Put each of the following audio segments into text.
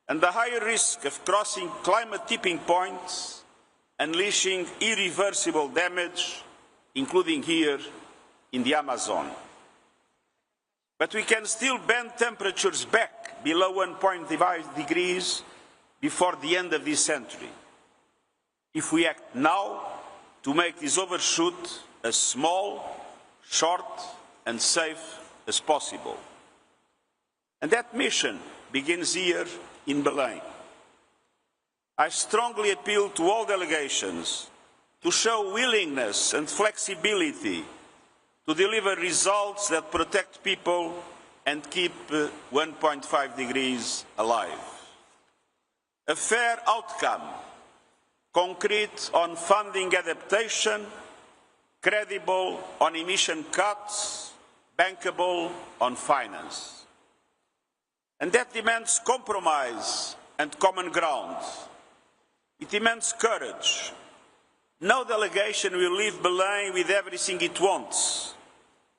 and the higher risk of crossing climate tipping points, unleashing irreversible damage, including here in the Amazon. But we can still bend temperatures back below 1.5 degrees before the end of this century, if we act now to make this overshoot as small, short and safe as possible. And that mission begins here in Belém. I strongly appeal to all delegations to show willingness and flexibility to deliver results that protect people and keep 1.5 degrees alive. A fair outcome, concrete on funding adaptation, credible on emission cuts, bankable on finance. And that demands compromise and common ground. It demands courage. No delegation will leave Belém with everything it wants,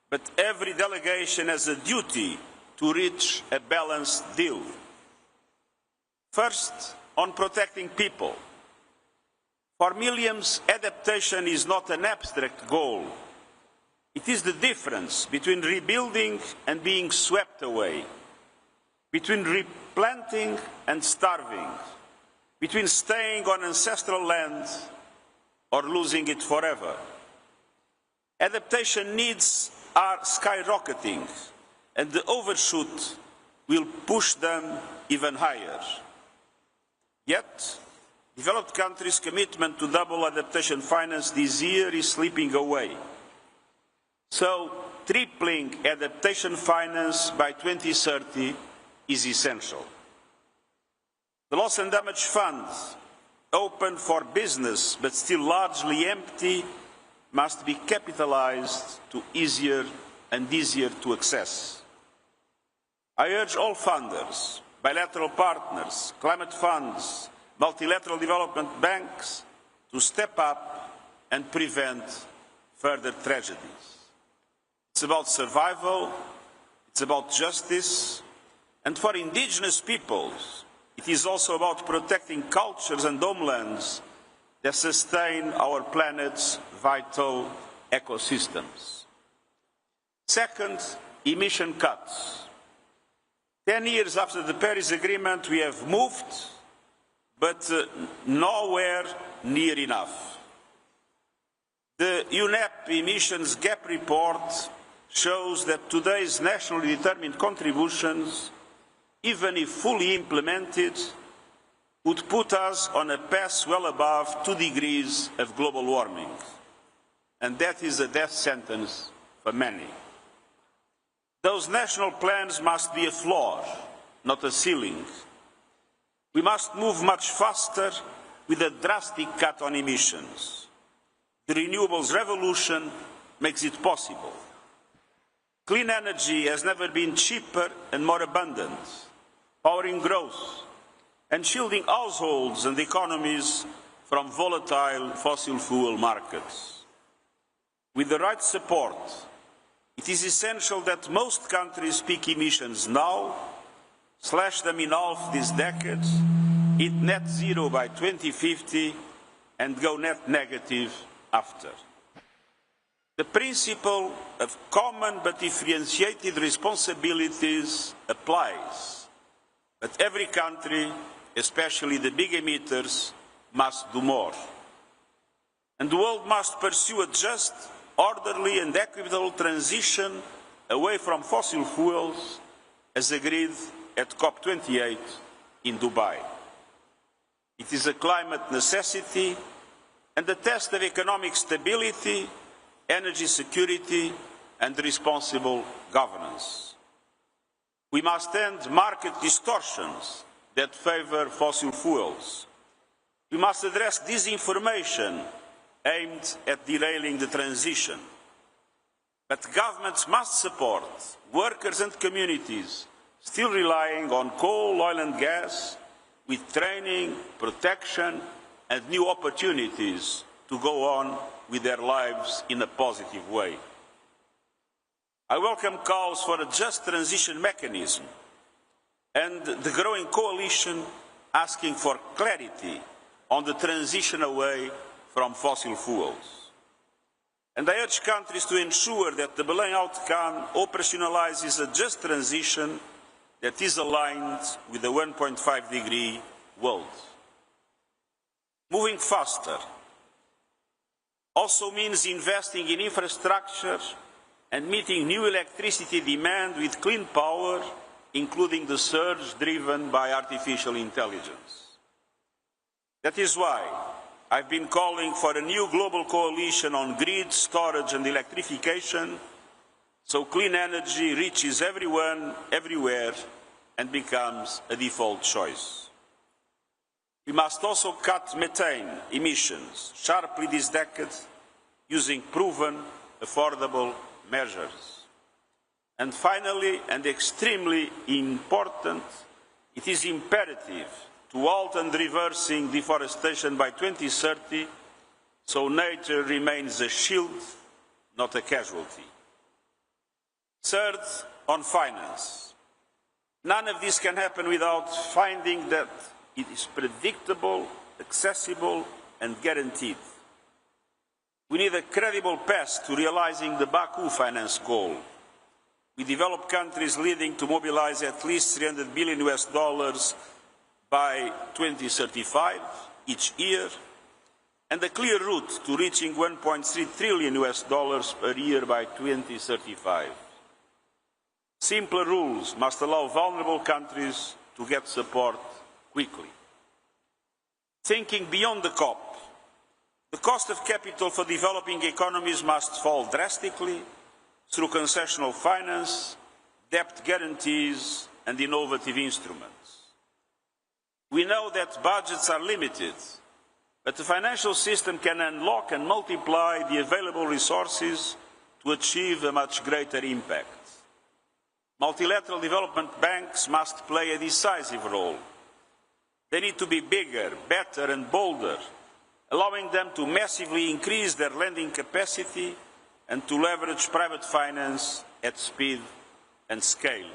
but every delegation has a duty to reach a balanced deal. First, on protecting people. For millions, adaptation is not an abstract goal. It is the difference between rebuilding and being swept away, between replanting and starving, between staying on ancestral land or losing it forever. Adaptation needs are skyrocketing, and the overshoot will push them even higher. Yet, developed countries' commitment to double adaptation finance this year is slipping away. So, tripling adaptation finance by 2030 is essential. The Loss and Damage Fund, open for business but still largely empty, must be capitalized to easier and easier to access. I urge all funders, bilateral partners, climate funds, multilateral development banks to step up and prevent further tragedies. It's about survival, it's about justice, and for indigenous peoples, it is also about protecting cultures and homelands that sustain our planet's vital ecosystems. Second, emission cuts. 10 years after the Paris Agreement, we have moved, but nowhere near enough. The UNEP emissions gap report shows that today's nationally determined contributions, even if fully implemented, would put us on a path well above 2 degrees of global warming. And that is a death sentence for many. Those national plans must be a floor, not a ceiling. We must move much faster with a drastic cut on emissions. The renewables revolution makes it possible. Clean energy has never been cheaper and more abundant, powering growth and shielding households and economies from volatile fossil fuel markets. With the right support, it is essential that most countries peak emissions now, slash them in half this decade, hit net zero by 2050, and go net negative after. The principle of common but differentiated responsibilities applies, but every country, especially the big emitters, must do more. And the world must pursue a just, orderly and equitable transition away from fossil fuels, as agreed at COP28 in Dubai. It is a climate necessity and a test of economic stability, energy security and responsible governance. We must end market distortions that favour fossil fuels. We must address disinformation aimed at derailing the transition. But governments must support workers and communities still relying on coal, oil and gas, with training, protection and new opportunities to go on with their lives in a positive way. I welcome calls for a just transition mechanism, and the growing coalition asking for clarity on the transition away from fossil fuels. And I urge countries to ensure that the Belém outcome operationalizes a just transition that is aligned with the 1.5-degree world. Moving faster also means investing in infrastructure and meeting new electricity demand with clean power, including the surge driven by artificial intelligence. That is why I've been calling for a new global coalition on grid, storage and electrification, so clean energy reaches everyone, everywhere, and becomes a default choice. We must also cut methane emissions sharply this decade using proven, affordable measures. And finally, and extremely important, it is imperative to halt and reversing deforestation by 2030, so nature remains a shield, not a casualty. Third, on finance. None of this can happen without finding that it is predictable, accessible, and guaranteed. We need a credible path to realizing the Baku finance goal, with developed countries leading to mobilize at least $300 billion by 2035 each year, and a clear route to reaching $1.3 trillion per year by 2035. Simpler rules must allow vulnerable countries to get support quickly. Thinking beyond the COP, the cost of capital for developing economies must fall drastically through concessional finance, debt guarantees, and innovative instruments. We know that budgets are limited, but the financial system can unlock and multiply the available resources to achieve a much greater impact. Multilateral development banks must play a decisive role. They need to be bigger, better and bolder, allowing them to massively increase their lending capacity and to leverage private finance at speed and scale.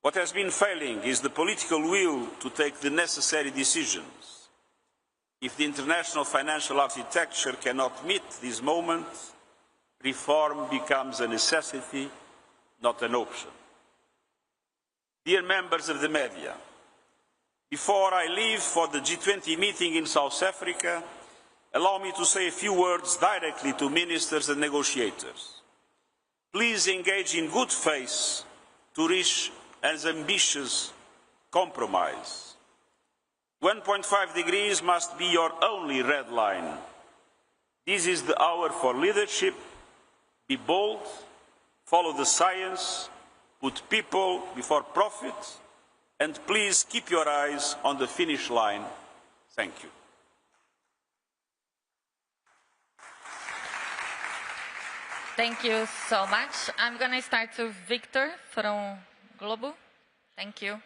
What has been failing is the political will to take the necessary decisions. If the international financial architecture cannot meet these moments, reform becomes a necessity, not an option. Dear members of the media, before I leave for the G20 meeting in South Africa, allow me to say a few words directly to ministers and negotiators. Please engage in good faith to reach an ambitious compromise. 1.5 degrees must be your only red line. This is the hour for leadership. Be bold, follow the science, put people before profit, and please keep your eyes on the finish line. Thank you. Thank you so much. I'm going to start with Victor from Globo. Thank you.